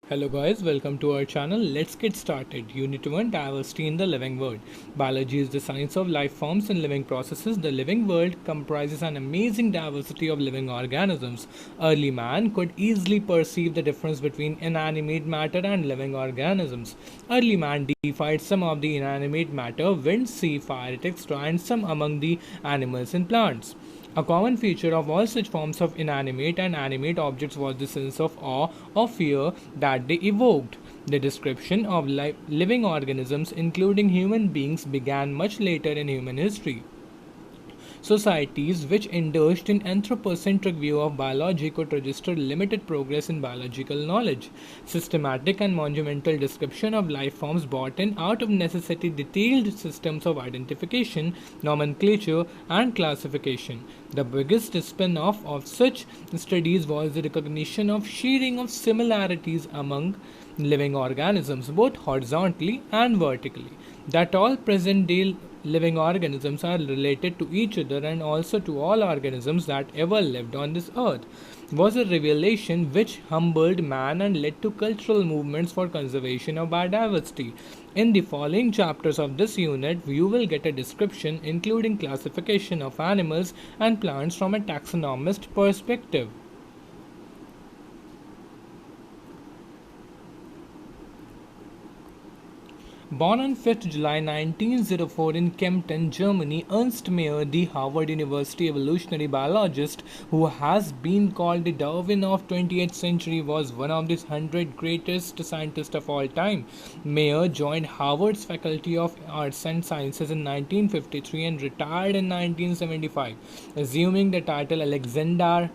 Hello guys, welcome to our channel. Let's get started. Unit 1, Diversity in the Living World. Biology is the science of life forms and living processes. The living world comprises an amazing diversity of living organisms. Early man could easily perceive the difference between inanimate matter and living organisms. Early man deified some of the inanimate matter, wind, sea, fire, etc., and some among the animals and plants. A common feature of all such forms of inanimate and animate objects was the sense of awe or fear that they evoked. The description of living organisms, including human beings, began much later in human history. Societies which indulged in anthropocentric view of biology could register limited progress in biological knowledge. Systematic and monumental description of life forms brought in out of necessity detailed systems of identification, nomenclature, and classification. The biggest spin-off of such studies was the recognition of sharing of similarities among living organisms, both horizontally and vertically. That all present day living organisms are related to each other and also to all organisms that ever lived on this earth was a revelation which humbled man and led to cultural movements for conservation of biodiversity. In the following chapters of this unit, you will get a description including classification of animals and plants from a taxonomist perspective. Born on 5th July 1904 in Kempten, Germany, Ernst Mayr, the Harvard University evolutionary biologist who has been called the Darwin of 20th century, was one of the 100 greatest scientists of all time. Mayr joined Harvard's Faculty of Arts and Sciences in 1953 and retired in 1975, assuming the title Alexander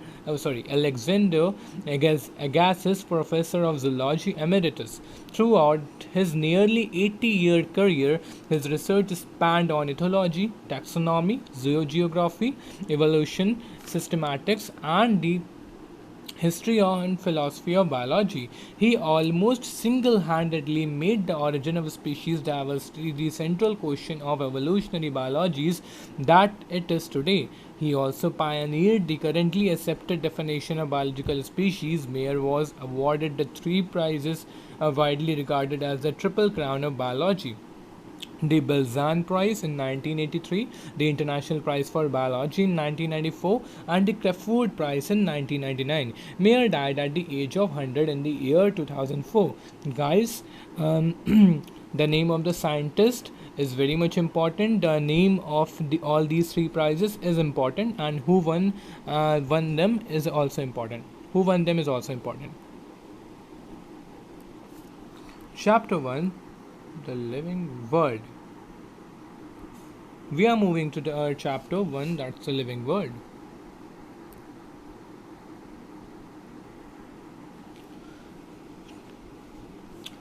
Agassiz Professor of Zoology Emeritus. Throughout his nearly 80-year career, his research spanned ornithology, taxonomy, zoogeography, evolution, systematics, and the history and philosophy of biology. He almost single handedly made the origin of species diversity the central question of evolutionary biology that it is today. He also pioneered the currently accepted definition of biological species. Mayr was awarded the three prizes widely regarded as the Triple Crown of Biology: the Balzan Prize in 1983, the International Prize for Biology in 1994, and the Crafoord Prize in 1999. Mayr died at the age of 100 in the year 2004. Guys, the name of the scientist is very much important. The name of all these three prizes is important, and won them is also important. Who won them is also important. Chapter 1, The Living World. We are moving to the chapter 1, that's the living world.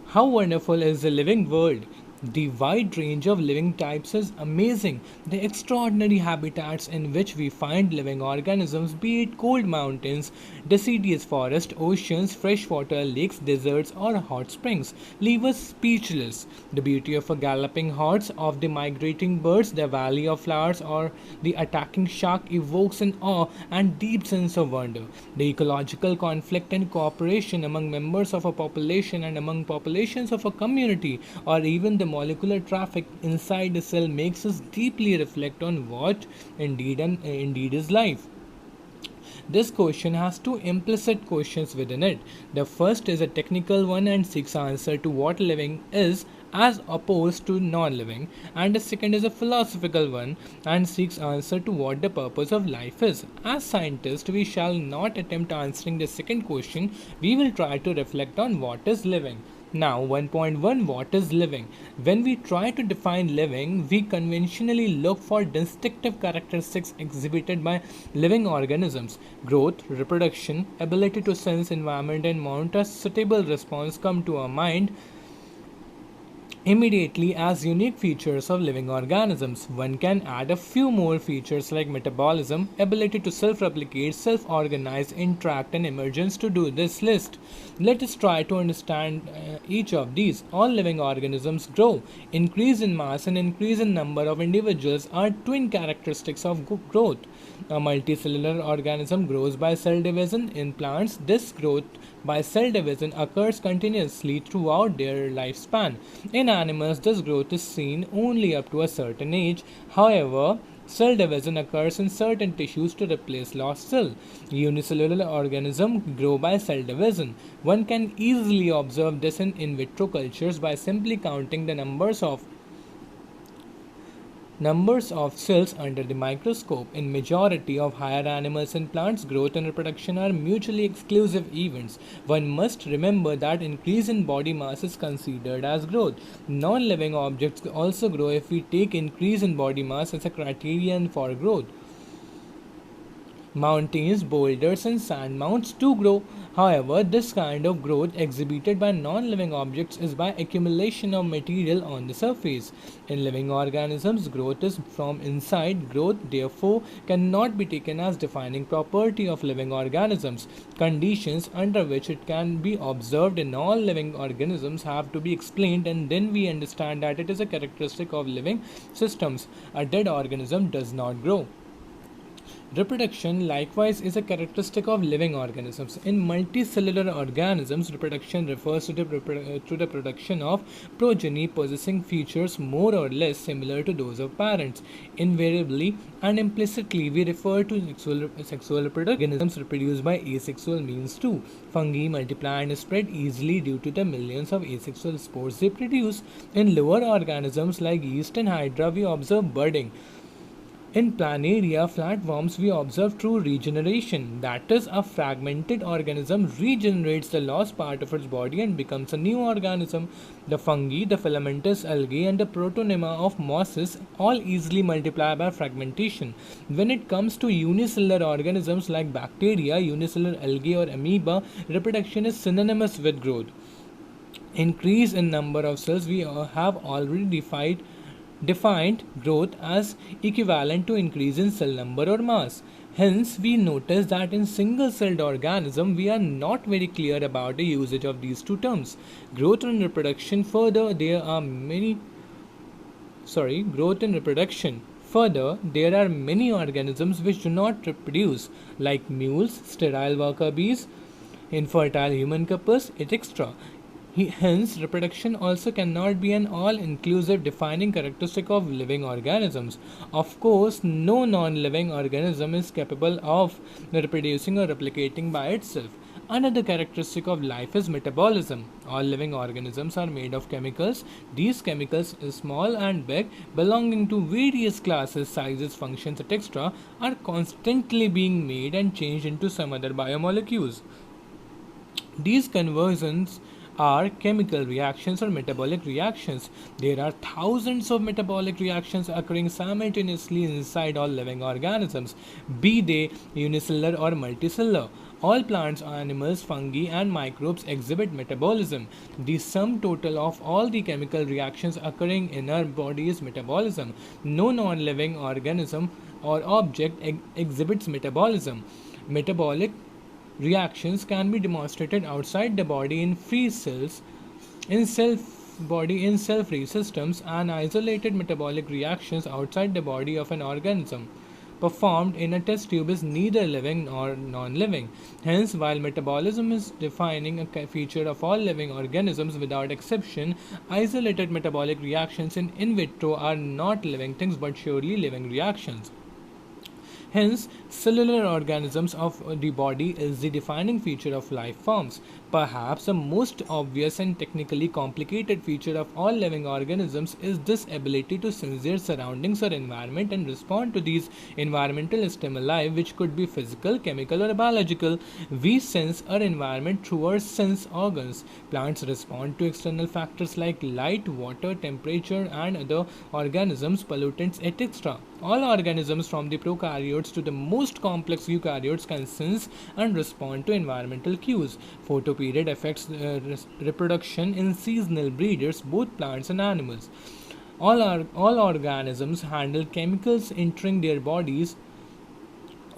How wonderful is the living world! The wide range of living types is amazing. The extraordinary habitats in which we find living organisms, be it cold mountains, deciduous forests, oceans, freshwater lakes, deserts, or hot springs, leave us speechless. The beauty of a galloping hordes of the migrating birds, the valley of flowers, or the attacking shark evokes an awe and deep sense of wonder. The ecological conflict and cooperation among members of a population and among populations of a community, or even the molecular traffic inside a cell, makes us deeply reflect on what indeed is life. This question has two implicit questions within it. The first is a technical one and seeks answer to what living is as opposed to non-living, and the second is a philosophical one and seeks answer to what the purpose of life is. As scientists, we shall not attempt answering the second question. We will try to reflect on what is living. Now, 1.1, what is living? When we try to define living, we conventionally look for distinctive characteristics exhibited by living organisms. Growth, reproduction, ability to sense environment and mount a suitable response come to our mind immediately as unique features of living organisms. One can add a few more features like metabolism, ability to self-replicate, self-organize, interact, and emergence to do this list. Let us try to understand each of these. All living organisms grow. Increase in mass and increase in number of individuals are twin characteristics of growth. A multicellular organism grows by cell division. In plants, this growth by cell division occurs continuously throughout their lifespan. In animals, this growth is seen only up to a certain age. However, cell division occurs in certain tissues to replace lost cell. Unicellular organisms grow by cell division. One can easily observe this in vitro cultures by simply counting the numbers of cells under the microscope. In majority of higher animals and plants, growth and reproduction are mutually exclusive events. One must remember that increase in body mass is considered as growth. Non-living objects also grow if we take increase in body mass as a criterion for growth. Mountains, boulders, and sand mounds too grow. However, this kind of growth exhibited by non-living objects is by accumulation of material on the surface. In living organisms, growth is from inside. Growth, therefore, cannot be taken as defining property of living organisms. Conditions under which it can be observed in all living organisms have to be explained, and then we understand that it is a characteristic of living systems. A dead organism does not grow. Reproduction likewise is a characteristic of living organisms. In multicellular organisms, reproduction refers to the production of progeny possessing features more or less similar to those of parents. Invariably and implicitly, we refer to sexual reproduction. Organisms reproduce by asexual means too. Fungi multiply and spread easily due to the millions of asexual spores they produce. In lower organisms like yeast and hydra, we observe budding. In planaria flatworms, we observe true regeneration. That is, a fragmented organism regenerates the lost part of its body and becomes a new organism. The fungi, the filamentous algae, and the protonema of mosses all easily multiply by fragmentation. When it comes to unicellular organisms like bacteria, unicellular algae, or amoeba, reproduction is synonymous with growth. Increase in number of cells, we have already defined growth as equivalent to increase in cell number or mass. Hence, we notice that in single-celled organism, we are not very clear about the usage of these two terms. Growth and reproduction. Further, there are many organisms which do not reproduce, like mules, sterile worker bees, infertile human couples, etc. Hence, reproduction also cannot be an all-inclusive defining characteristic of living organisms. Of course, no non-living organism is capable of reproducing or replicating by itself. Another characteristic of life is metabolism. All living organisms are made of chemicals. These chemicals, small and big, belonging to various classes, sizes, functions, etc., are constantly being made and changed into some other biomolecules. These conversions are chemical reactions or metabolic reactions. There are thousands of metabolic reactions occurring simultaneously inside all living organisms, be they unicellular or multicellular. All plants, animals, fungi, and microbes exhibit metabolism. The sum total of all the chemical reactions occurring in our body is metabolism. No non-living organism or object exhibits metabolism. Metabolic reactions can be demonstrated outside the body in free cells, in cell-free systems, and isolated metabolic reactions outside the body of an organism performed in a test tube is neither living nor non-living. Hence, while metabolism is defining a feature of all living organisms without exception, isolated metabolic reactions in vitro are not living things but surely living reactions. Hence, cellular organisms of the body is the defining feature of life forms. Perhaps the most obvious and technically complicated feature of all living organisms is this ability to sense their surroundings or environment and respond to these environmental stimuli, which could be physical, chemical, or biological. We sense our environment through our sense organs. Plants respond to external factors like light, water, temperature, and other organisms, pollutants, etc. All organisms from the prokaryotes to the most complex eukaryotes can sense and respond to environmental cues. Photoperiod affects reproduction in seasonal breeders, both plants and animals. All organisms handle chemicals entering their bodies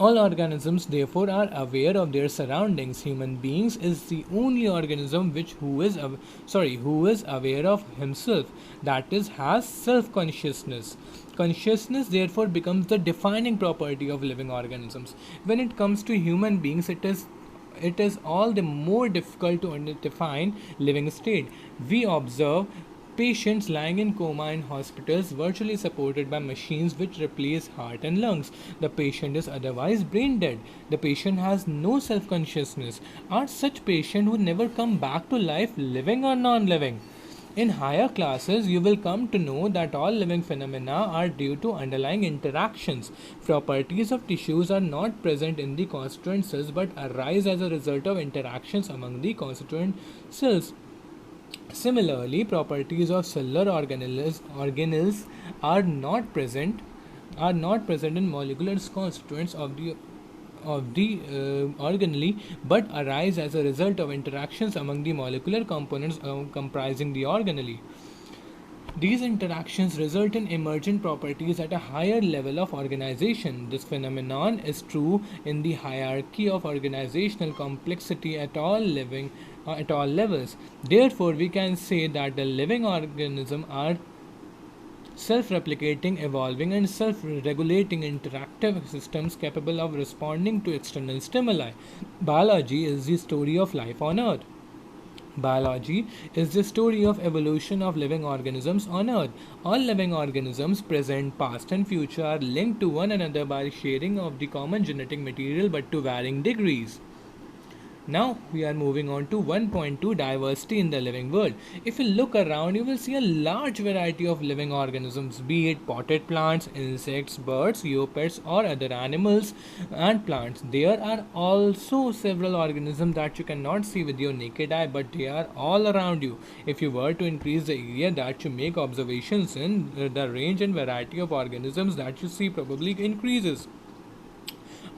All organisms therefore are aware of their surroundings. Human beings is the only organism who is aware of himself, that is has self-consciousness. Consciousness therefore becomes the defining property of living organisms. When it comes to human beings, it is all the more difficult to define living state. We observe patients lying in coma in hospitals, virtually supported by machines which replace heart and lungs. The patient is otherwise brain dead. The patient has no self consciousness. Are such patients who never come back to life living or non living? In higher classes, you will come to know that all living phenomena are due to underlying interactions. Properties of tissues are not present in the constituent cells but arise as a result of interactions among the constituent cells. Similarly, properties of cellular organelles are not present in molecular constituents of the organelle, but arise as a result of interactions among the molecular components comprising the organelle. These interactions result in emergent properties at a higher level of organization. This phenomenon is true in the hierarchy of organizational complexity at all levels. Therefore, we can say that the living organisms are self-replicating, evolving, and self-regulating interactive systems capable of responding to external stimuli. Biology is the story of life on Earth. Biology is the story of evolution of living organisms on Earth. All living organisms, present, past, and future, are linked to one another by sharing of the common genetic material but to varying degrees. Now we are moving on to 1.2, diversity in the living world. If you look around, you will see a large variety of living organisms, be it potted plants, insects, birds, eupets, or other animals and plants. There are also several organisms that you cannot see with your naked eye, but they are all around you. If you were to increase the area that you make observations in, the range and variety of organisms that you see probably increases.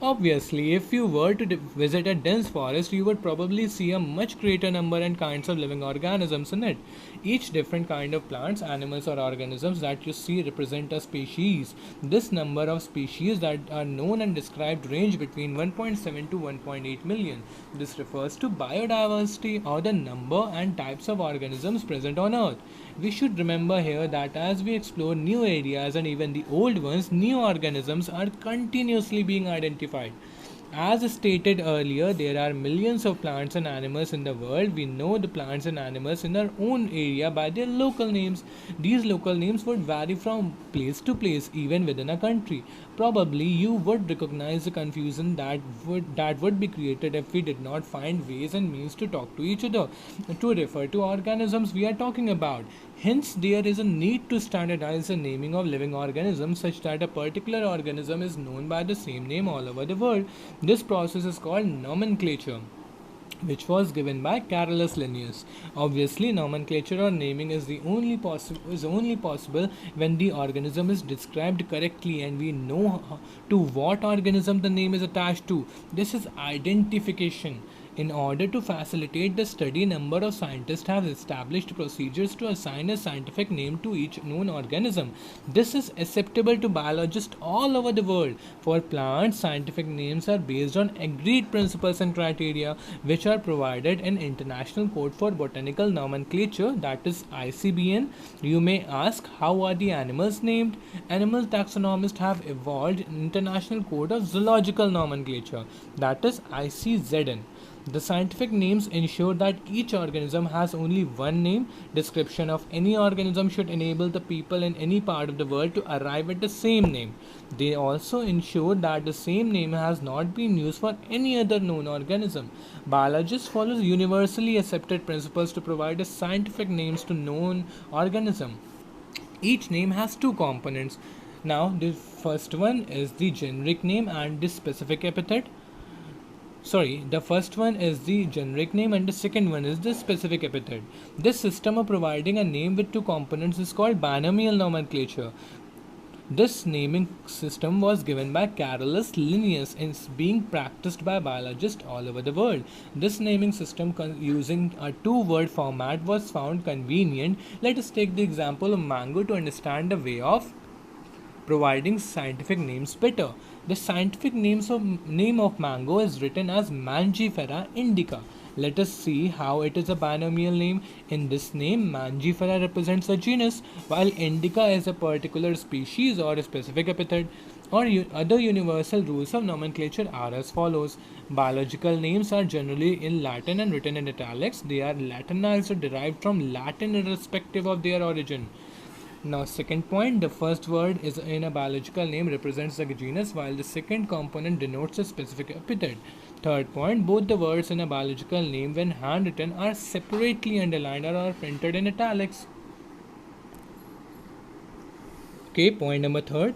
Obviously, if you were to visit a dense forest, you would probably see a much greater number and kinds of living organisms in it. Each different kind of plants, animals, or organisms that you see represent a species. This number of species that are known and described range between 1.7 to 1.8 million. This refers to biodiversity, or the number and types of organisms present on Earth. We should remember here that as we explore new areas and even the old ones, new organisms are continuously being identified. As stated earlier, there are millions of plants and animals in the world. We know the plants and animals in our own area by their local names. These local names would vary from place to place, even within a country. Probably you would recognize the confusion that would be created if we did not find ways and means to talk to each other to refer to organisms we are talking about. Hence, there is a need to standardize the naming of living organisms such that a particular organism is known by the same name all over the world. This process is called nomenclature, which was given by Carolus Linnaeus. Obviously, nomenclature or naming is only possible when the organism is described correctly and we know to what organism the name is attached to. This is identification. In order to facilitate the study, a number of scientists have established procedures to assign a scientific name to each known organism. This is acceptable to biologists all over the world. For plants, scientific names are based on agreed principles and criteria, which are provided in International Code for Botanical Nomenclature, that is ICBN. You may ask, how are the animals named? Animal taxonomists have evolved an International Code of Zoological Nomenclature, that is ICZN. The scientific names ensure that each organism has only one name. Description of any organism should enable the people in any part of the world to arrive at the same name. They also ensure that the same name has not been used for any other known organism. Biologists follow universally accepted principles to provide scientific names to known organism. Each name has two components. Now, the first one is the generic name and the specific epithet. The first one is the generic name and the second one is the specific epithet. This system of providing a name with two components is called binomial nomenclature. This naming system was given by Carolus Linnaeus and is being practiced by biologists all over the world. This naming system using a two-word format was found convenient. Let us take the example of mango to understand the way of providing scientific names better. The scientific name of mango is written as Mangifera indica. Let us see how it is a binomial name. In this name, Mangifera represents a genus, while indica is a particular species or a specific epithet. Other universal rules of nomenclature are as follows. Biological names are generally in Latin and written in italics. They are Latinized or derived from Latin irrespective of their origin. Now, second point, the first word is in a biological name represents the genus, while the second component denotes a specific epithet. Third point, both the words in a biological name, when handwritten, are separately underlined or are printed in italics. Okay, point number third,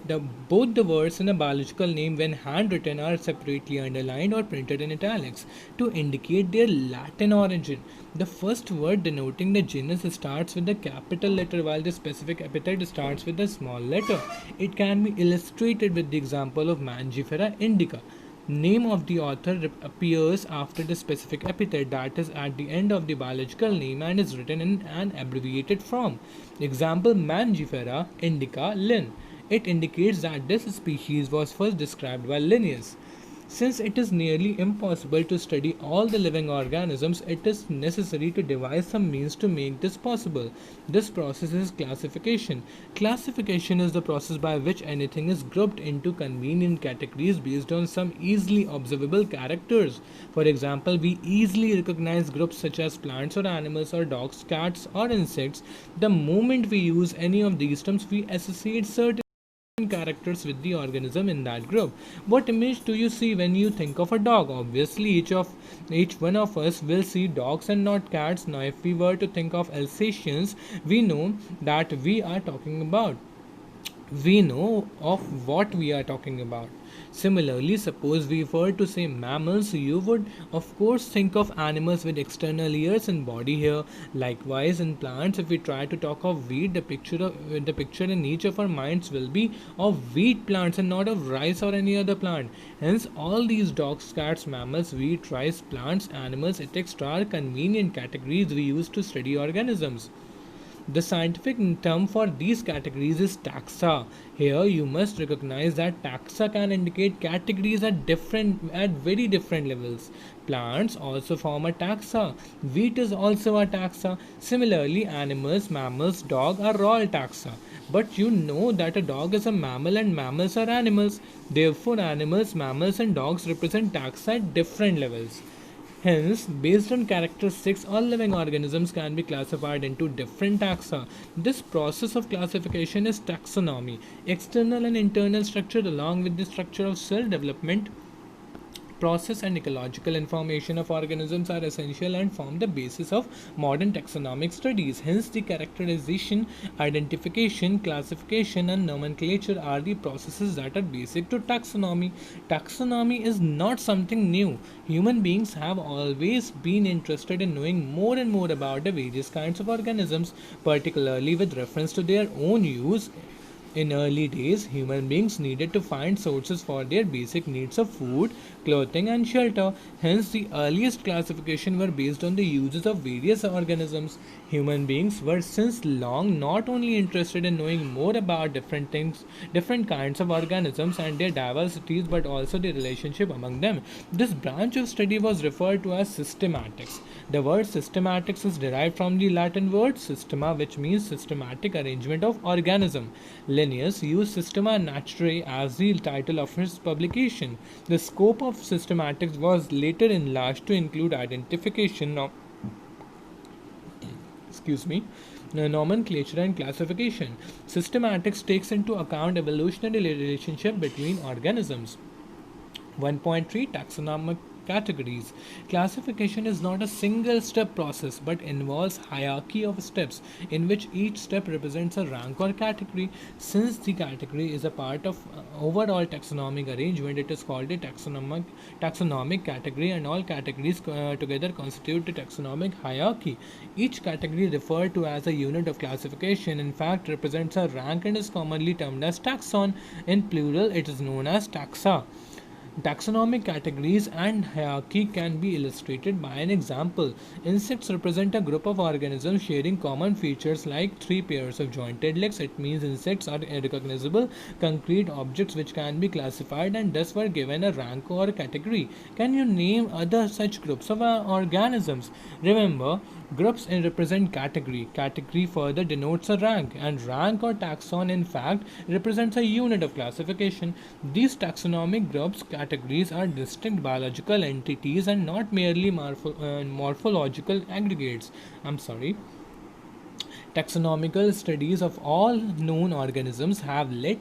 both the words in a biological name when handwritten are separately underlined or printed in italics to indicate their Latin origin. The first word denoting the genus starts with the capital letter while the specific epithet starts with a small letter. It can be illustrated with the example of Mangifera indica. Name of the author appears after the specific epithet, that is at the end of the biological name, and is written in an abbreviated form. Example, Mangifera indica Linn. It indicates that this species was first described by Linnaeus. Since it is nearly impossible to study all the living organisms, it is necessary to devise some means to make this possible. This process is classification. Classification is the process by which anything is grouped into convenient categories based on some easily observable characters. For example, we easily recognize groups such as plants or animals or dogs, cats, or insects. The moment we use any of these terms, we associate certain characters with the organism in that group. What image do you see when you think of a dog? Obviously, each one of us will see dogs and not cats. Now, if we were to think of Alsatians, we know that we know of what we are talking about. Similarly, suppose we were to say mammals, you would of course think of animals with external ears and body hair. Likewise, in plants, if we try to talk of wheat, the picture in each of our minds will be of wheat plants and not of rice or any other plant. Hence, all these dogs, cats, mammals, wheat, rice, plants, animals, etc. are convenient categories we use to study organisms. The scientific term for these categories is taxa. Here you must recognize that taxa can indicate categories at very different levels. Plants also form a taxa. Wheat is also a taxa. Similarly, animals, mammals, dog are all taxa. But you know that a dog is a mammal and mammals are animals. Therefore, animals, mammals and dogs represent taxa at different levels. Hence, based on characteristics, all living organisms can be classified into different taxa. This process of classification is taxonomy. External and internal structure, along with the structure of cell development, process and ecological information of organisms are essential and form the basis of modern taxonomic studies. Hence, the characterization, identification, classification, and nomenclature are the processes that are basic to taxonomy. Taxonomy is not something new. Human beings have always been interested in knowing more and more about the various kinds of organisms, particularly with reference to their own use. In early days, human beings needed to find sources for their basic needs of food, clothing, and shelter. Hence, the earliest classification were based on the uses of various organisms. Human beings were since long not only interested in knowing more about different things, different kinds of organisms and their diversities, but also the relationship among them. This branch of study was referred to as systematics. The word systematics is derived from the Latin word systema, which means systematic arrangement of organism. Linnaeus used Systema Naturae as the title of his publication. The scope of systematics was later enlarged to include identification of nomenclature and classification. Systematics takes into account evolutionary relationship between organisms. 1.3 Taxonomic categories. Classification is not a single step process but involves hierarchy of steps in which each step represents a rank or category. Since the category is a part of overall taxonomic arrangement, it is called a taxonomic category, and all categories together constitute a taxonomic hierarchy. Each category referred to as a unit of classification in fact represents a rank and is commonly termed as taxon. In plural, it is known as taxa. Taxonomic categories and hierarchy can be illustrated by an example. Insects represent a group of organisms sharing common features like three pairs of jointed legs. It means insects are recognizable, concrete objects which can be classified and thus were given a rank or category. Can you name other such groups of organisms? Remember, groups represent category. Category further denotes a rank, and rank or taxon, in fact, represents a unit of classification. These taxonomic groups categories are distinct biological entities and not merely morphological aggregates. I'm sorry. Taxonomical studies of all known organisms have led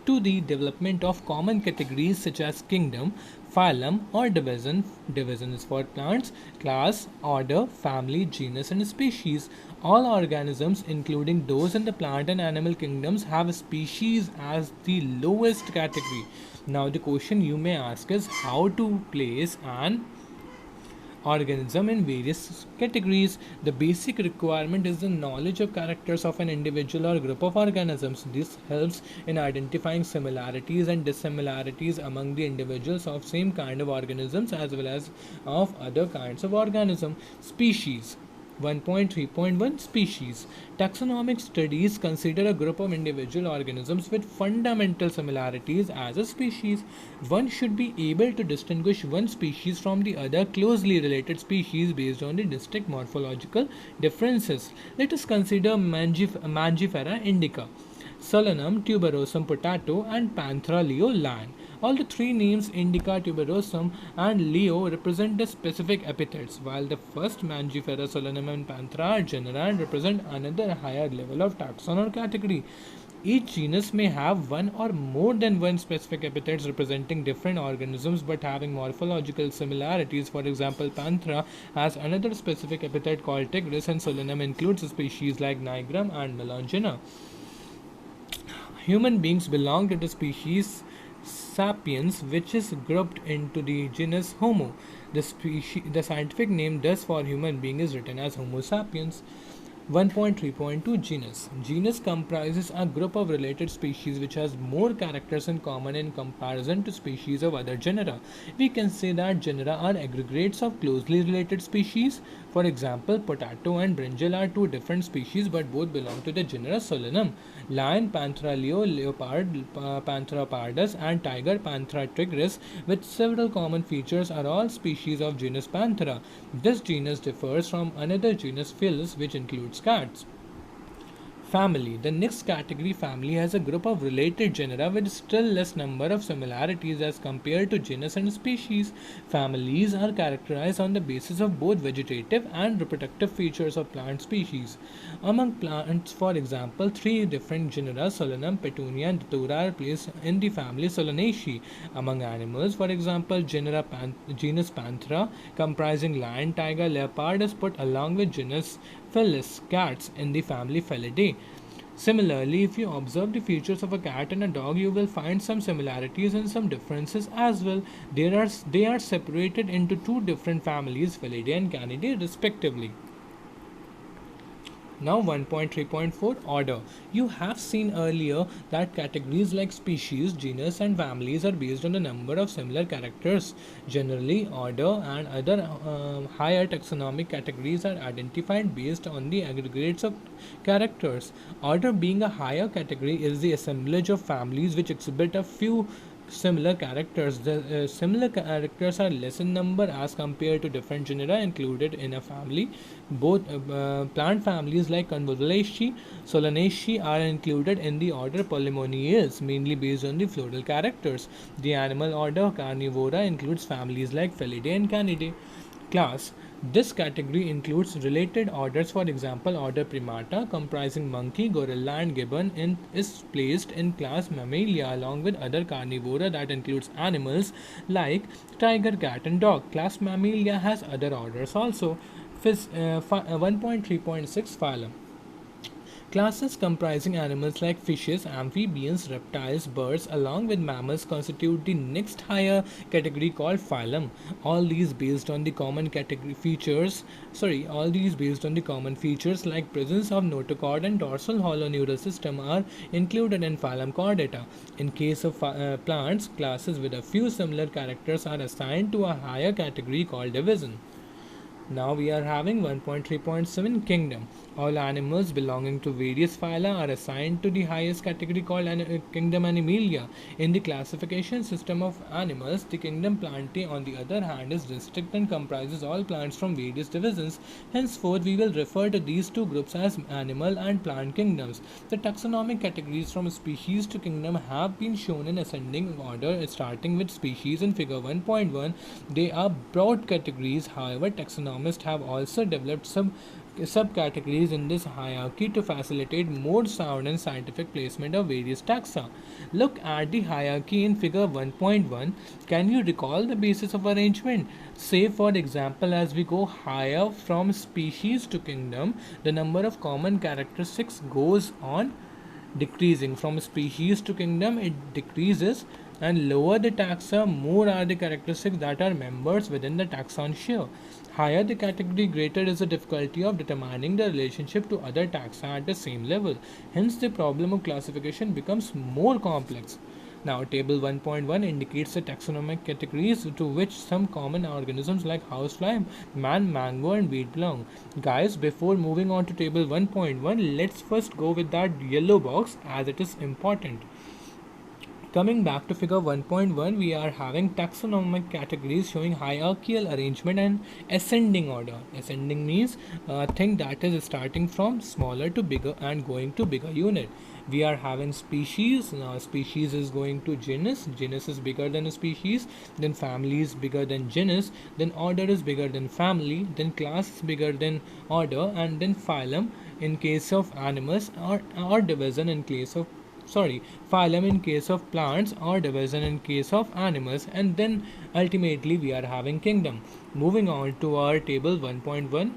to the development of common categories such as kingdom, phylum, or division. Division is for plants, class, order, family, genus, and species. All organisms, including those in the plant and animal kingdoms, have species as the lowest category. Now, the question you may ask is how to place an organism in various categories. The basic requirement is the knowledge of characters of an individual or group of organisms. This helps in identifying similarities and dissimilarities among the individuals of same kind of organisms as well as of other kinds of organism. Species. 1.3.1 Species. Taxonomic studies consider a group of individual organisms with fundamental similarities as a species. One should be able to distinguish one species from the other closely related species based on the distinct morphological differences. Let us consider Mangifera indica, Solanum tuberosum potato, and Panthera leo lion. All the three names Indica, tuberosum, and Leo represent the specific epithets, while the first Mangifera, Solanum, and Panthera are genera and represent another higher level of taxon or category. Each genus may have one or more than one specific epithets representing different organisms but having morphological similarities. For example, Panthera has another specific epithet called tigris, and Solanum includes species like Nigrum and Melongena. Human beings belong to the species Sapiens, which is grouped into the genus Homo. The scientific name thus for human being is written as Homo sapiens. 1.3.2 Genus. Genus comprises a group of related species which has more characters in common in comparison to species of other genera. We can say that genera are aggregates of closely related species. For example, potato and brinjal are two different species but both belong to the genus Solanum. Lion, Panthera leo, leopard, Panthera pardus, and tiger, Panthera tigris, with several common features, are all species of genus Panthera. This genus differs from another genus Felis, which includes cats. Family. The next category, family, has a group of related genera with still less number of similarities as compared to genus and species. Families are characterized on the basis of both vegetative and reproductive features of plant species. Among plants, for example, three different genera, Solanum, Petunia, and Datura, are placed in the family Solanaceae. Among animals, for example, genus Panthera, comprising lion, tiger, leopard, is put along with genus Felis, cats, in the family Felidae. Similarly, if you observe the features of a cat and a dog, you will find some similarities and some differences as well. They are separated into two different families, Felidae and Canidae, respectively. Now 1.3.4 Order. You have seen earlier that categories like species, genus, and families are based on the number of similar characters. Generally, order and other higher taxonomic categories are identified based on the aggregates of characters. Order, being a higher category, is the assemblage of families which exhibit a few similar characters. The similar characters are less in number as compared to different genera included in a family. Both plant families like Convolvulaceae, Solanaceae are included in the order Polemoniales, mainly based on the floral characters. The animal order Carnivora includes families like Felidae and Canidae. Class. This category includes related orders. For example, order Primata, comprising monkey, gorilla, and gibbon, is placed in class Mammalia along with other carnivora that includes animals like tiger, cat, and dog. Class Mammalia has other orders also. 1.3.6 Phylum. Classes comprising animals like fishes, amphibians, reptiles, birds, along with mammals constitute the next higher category called phylum. All these based on the common category features. All these based on the common features like presence of notochord and dorsal hollow neural system are included in phylum Chordata. In case of plants, classes with a few similar characters are assigned to a higher category called division. Now we are having 1.3.7 kingdom. All animals belonging to various phyla are assigned to the highest category called kingdom Animalia. In the classification system of animals, the kingdom Plantae on the other hand is distinct and comprises all plants from various divisions. Henceforth, we will refer to these two groups as animal and plant kingdoms. The taxonomic categories from species to kingdom have been shown in ascending order, starting with species in figure 1.1. They are broad categories, however, taxonomists have also developed subcategories in this hierarchy to facilitate more sound and scientific placement of various taxa. Look at the hierarchy in figure 1.1. Can you recall the basis of arrangement? Say for example, as we go higher from species to kingdom, the number of common characteristics goes on decreasing. From species to kingdom it decreases, and lower the taxa, more are the characteristics that are members within the taxon share. Higher the category, greater is the difficulty of determining the relationship to other taxa at the same level. Hence the problem of classification becomes more complex. Now, table 1.1 indicates the taxonomic categories to which some common organisms like housefly, man, mango, and wheat belong. Guys, before moving on to table 1.1, let's first go with that yellow box as it is important. Coming back to figure 1.1, we are having taxonomic categories showing hierarchical arrangement and ascending order. Ascending means a thing that is starting from smaller to bigger and going to bigger unit. We are having species. Now species is going to genus. Genus is bigger than a species. Then family is bigger than genus. Then order is bigger than family. Then class is bigger than order. And then phylum in case of animals, or division in case of phylum in case of plants, or division in case of animals, and then ultimately we are having kingdom. Moving on to our table 1.1,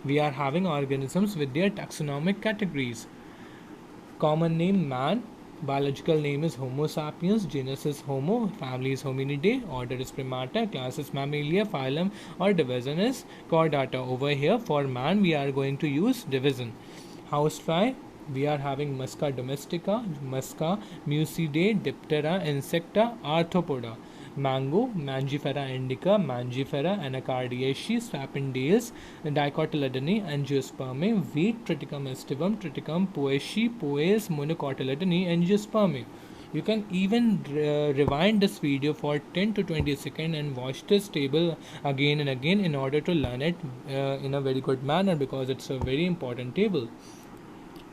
we are having organisms with their taxonomic categories. Common name man, biological name is Homo sapiens, genus is Homo, family is Hominidae, order is Primata, class is Mammalia, phylum or division is Chordata. Over here for man we are going to use division. Housefly, we are having Musca domestica, Musca, Mucidae, Diptera, Insecta, Arthropoda. Mango, Mangifera indica, Mangifera, Anacardiaceae, Sapindales, Dicotyledone, Angiospermae, Wheat, Triticum aestivum, Triticum poaceae, Poales, Monocotyledone, Angiospermae. You can even rewind this video for 10 to 20 seconds and watch this table again and again in order to learn it in a very good manner, because it's a very important table.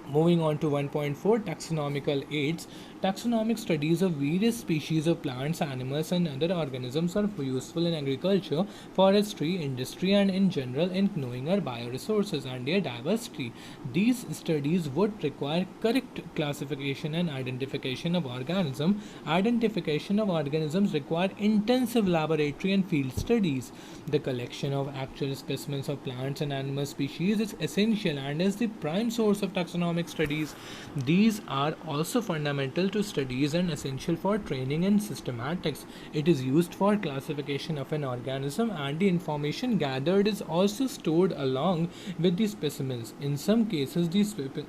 Moving on to 1.4, taxonomical aids. Taxonomic studies of various species of plants, animals, and other organisms are useful in agriculture, forestry, industry, and in general in knowing our bioresources and their diversity. These studies would require correct classification and identification of organisms. Identification of organisms require intensive laboratory and field studies. The collection of actual specimens of plants and animal species is essential and is the prime source of taxonomic studies. These are also fundamental to studies and essential for training and systematics. It is used for classification of an organism, and the information gathered is also stored along with the specimens. In some cases, the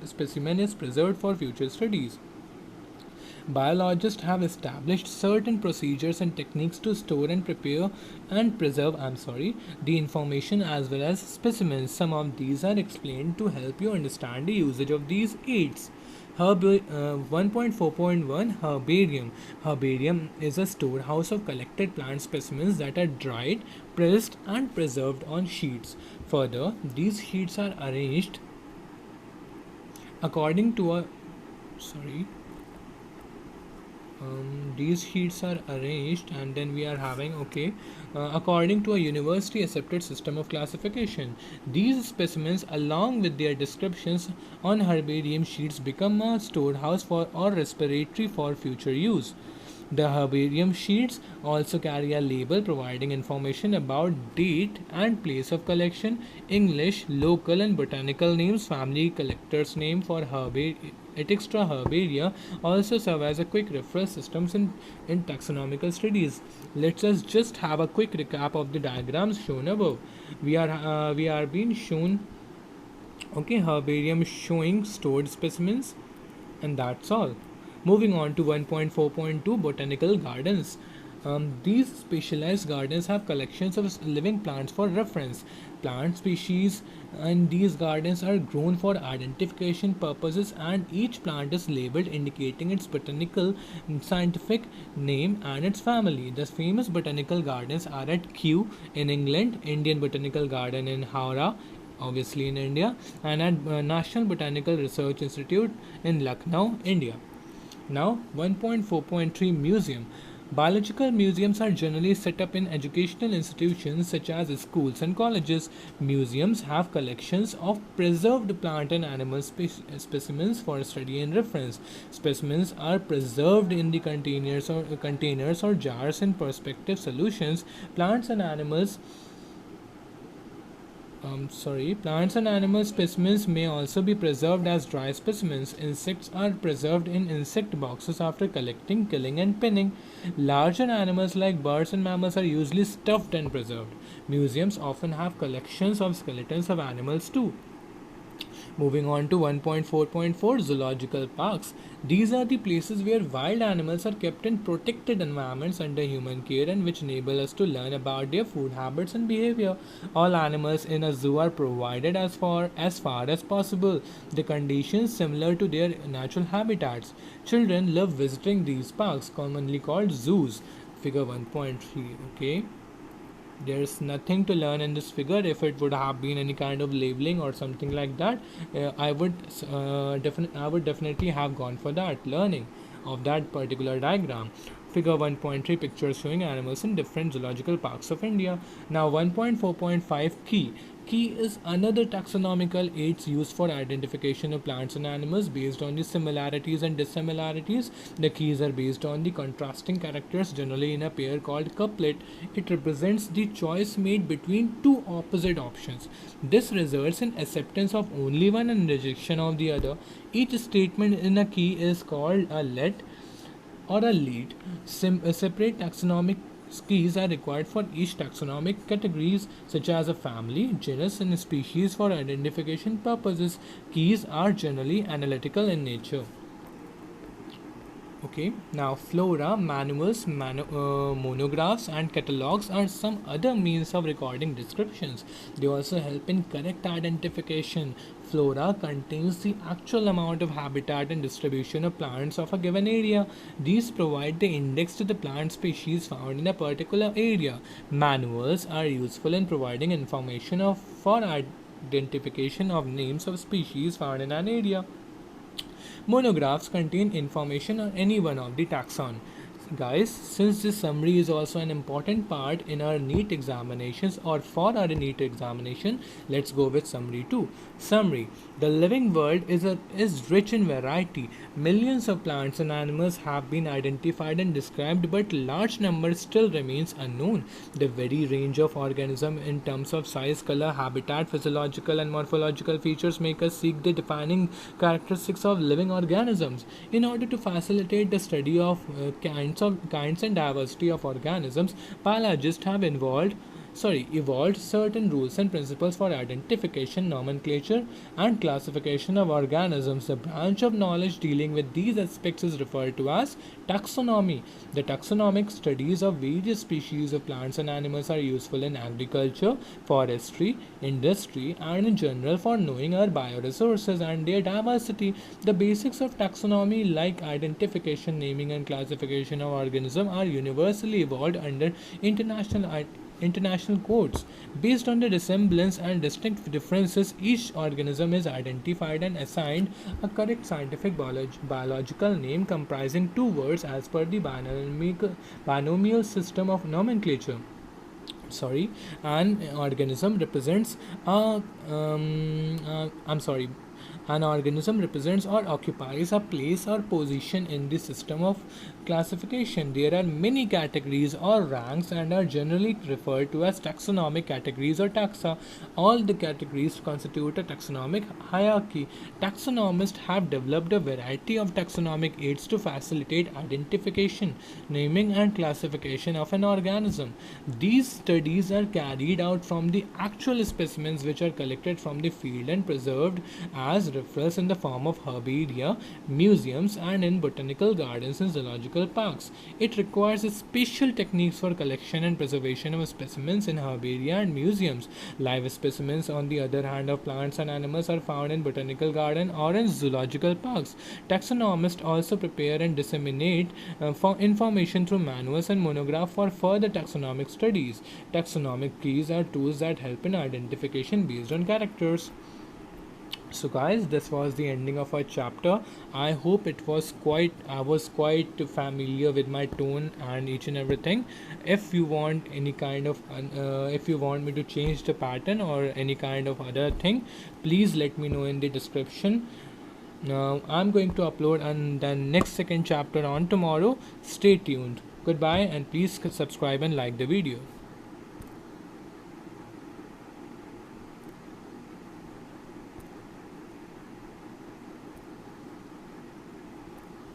specimen is preserved for future studies. Biologists have established certain procedures and techniques to store and prepare and preserve the information as well as specimens. Some of these are explained to help you understand the usage of these aids. 1.4.1 Herbarium. Herbarium is a storehouse of collected plant specimens that are dried, pressed, and preserved on sheets. Further, these sheets are arranged according to a these sheets are arranged, and then we are having according to a university accepted system of classification. These specimens along with their descriptions on herbarium sheets become a storehouse for or respiratory for future use. The herbarium sheets also carry a label providing information about date and place of collection, English, local, and botanical names. Family collector's name for extra herbaria also serve as a quick reference systems in taxonomical studies. Let's us just have a quick recap of the diagrams shown above. We are being shown, okay, herbarium showing stored specimens, and that's all. Moving on to 1.4.2 botanical gardens. These specialized gardens have collections of living plants for reference. Plant species in these gardens are grown for identification purposes, and each plant is labeled indicating its botanical scientific name and its family. The famous botanical gardens are at Kew in England, Indian Botanical Garden in Howrah, obviously in India, and at National Botanical Research Institute in Lucknow, India. Now, 1.4.3 Museum. Biological museums are generally set up in educational institutions such as schools and colleges. Museums have collections of preserved plant and animal specimens for study and reference. Specimens are preserved in the containers or jars in perspective solutions. Plants and animal specimens may also be preserved as dry specimens. Insects are preserved in insect boxes after collecting, killing, and pinning. Larger animals like birds and mammals are usually stuffed and preserved. Museums often have collections of skeletons of animals too. Moving on to 1.4.4 Zoological Parks. These are the places where wild animals are kept in protected environments under human care and which enable us to learn about their food habits and behavior. All animals in a zoo are provided as far as possible the conditions similar to their natural habitats. Children love visiting these parks, commonly called zoos. Figure 1.3. Okay, there's nothing to learn in this figure. If it would have been any kind of labeling or something like that, I would definitely have gone for that learning of that particular diagram. Figure 1.3 pictures showing animals in different zoological parks of India. Now 1.4.5 Key. Key is another taxonomical aids used for identification of plants and animals based on the similarities and dissimilarities. The keys are based on the contrasting characters, generally in a pair called couplet. It represents the choice made between two opposite options. This results in acceptance of only one and rejection of the other. Each statement in a key is called a let or a lead. Separate taxonomic keys are required for each taxonomic categories such as a family, genus, and species for identification purposes. Keys are generally analytical in nature. Okay, now flora, manuals, monographs, and catalogs are some other means of recording descriptions. They also help in correct identification. Flora contains the actual amount of habitat and distribution of plants of a given area. These provide the index to the plant species found in a particular area. Manuals are useful in providing information for identification of names of species found in an area. Monographs contain information on any one of the taxon. Guys, since this summary is also an important part in our NEET examinations or for our NEET examination, let's go with summary 2. Summary. The living world is rich in variety. Millions of plants and animals have been identified and described, but large numbers still remains unknown. The very range of organisms in terms of size, color, habitat, physiological and morphological features make us seek the defining characteristics of living organisms. In order to facilitate the study of kinds and diversity of organisms, biologists have evolved certain rules and principles for identification, nomenclature, and classification of organisms. The branch of knowledge dealing with these aspects is referred to as taxonomy. The taxonomic studies of various species of plants and animals are useful in agriculture, forestry, industry, and in general for knowing our bioresources and their diversity. The basics of taxonomy, like identification, naming, and classification of organisms, are universally evolved under international codes. Based on the resemblance and distinct differences, each organism is identified and assigned a correct scientific biological name comprising two words as per the binomial system of nomenclature. An organism represents a I'm sorry An organism represents or occupies a place or position in the system of classification. There are many categories or ranks and are generally referred to as taxonomic categories or taxa. All the categories constitute a taxonomic hierarchy. Taxonomists have developed a variety of taxonomic aids to facilitate identification, naming, and classification of an organism. These studies are carried out from the actual specimens which are collected from the field and preserved as reference in the form of herbaria, museums, and in botanical gardens and zoological parks. It requires special techniques for collection and preservation of specimens in herbaria and museums. Live specimens, on the other hand, of plants and animals are found in botanical gardens or in zoological parks. Taxonomists also prepare and disseminate for information through manuals and monographs for further taxonomic studies. Taxonomic keys are tools that help in identification based on characters. So guys, this was the ending of our chapter. I hope it was I was quite familiar with my tone and each and everything. If you want any kind of if you want me to change the pattern or any kind of other thing, please let me know in the description. Now I'm going to upload and then next second chapter on tomorrow. Stay tuned. Goodbye, and please subscribe and like the video.